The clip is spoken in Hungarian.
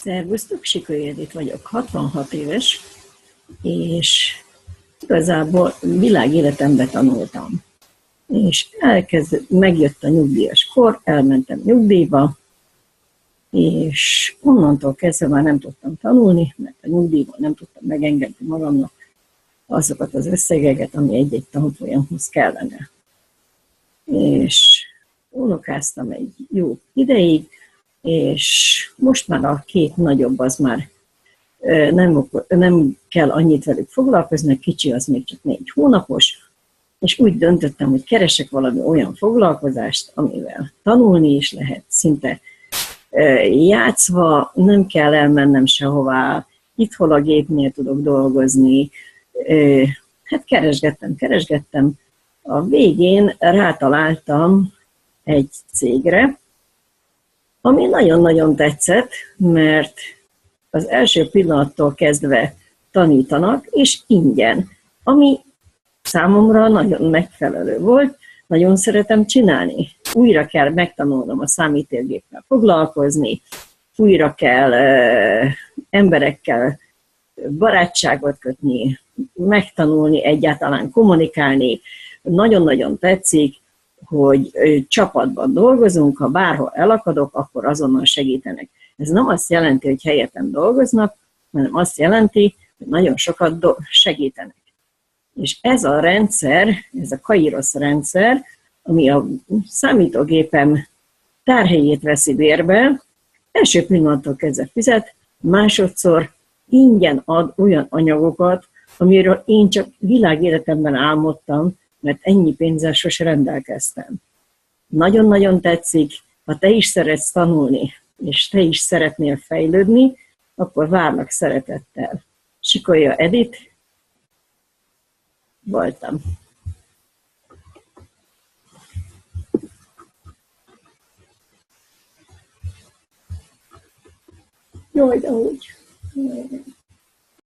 Szervusztok, Sikai Edit vagyok, 66 éves, és igazából világéletembe tanultam. És megjött a nyugdíjas kor, elmentem nyugdíjba, és onnantól kezdve már nem tudtam tanulni, mert a nyugdíjban nem tudtam megengedni magamnak azokat az összegeket, ami egy-egy tanfolyamhoz kellene. És unokáztam egy jó ideig, és most már a két nagyobb az már nem kell annyit velük foglalkozni, a kicsi az még csak 4 hónapos, és úgy döntöttem, hogy keresek valami olyan foglalkozást, amivel tanulni is lehet, szinte játszva, nem kell elmennem sehová, itthon a gépnél tudok dolgozni. Hát keresgettem. A végén rátaláltam egy cégre, ami nagyon-nagyon tetszett, mert az első pillanattól kezdve tanítanak, és ingyen, ami számomra nagyon megfelelő volt, nagyon szeretem csinálni. Újra kell megtanulnom a számítógéppel foglalkozni, újra kell emberekkel barátságot kötni, megtanulni egyáltalán kommunikálni. Nagyon-nagyon tetszik, hogy csapatban dolgozunk, ha bárhol elakadok, akkor azonnal segítenek. Ez nem azt jelenti, hogy helyettem dolgoznak, hanem azt jelenti, hogy nagyon sokat segítenek. És ez a rendszer, ez a Kairos rendszer, ami a számítógépem tárhelyét veszi bérbe, első pillanattól kezdve fizet, másodszor ingyen ad olyan anyagokat, amiről én csak világéletemben álmodtam, mert ennyi pénzzel sose rendelkeztem. Nagyon-nagyon tetszik, ha te is szeretsz tanulni, és te is szeretnél fejlődni, akkor várlak szeretettel. Sikolya Edit voltam. Jaj, de úgy.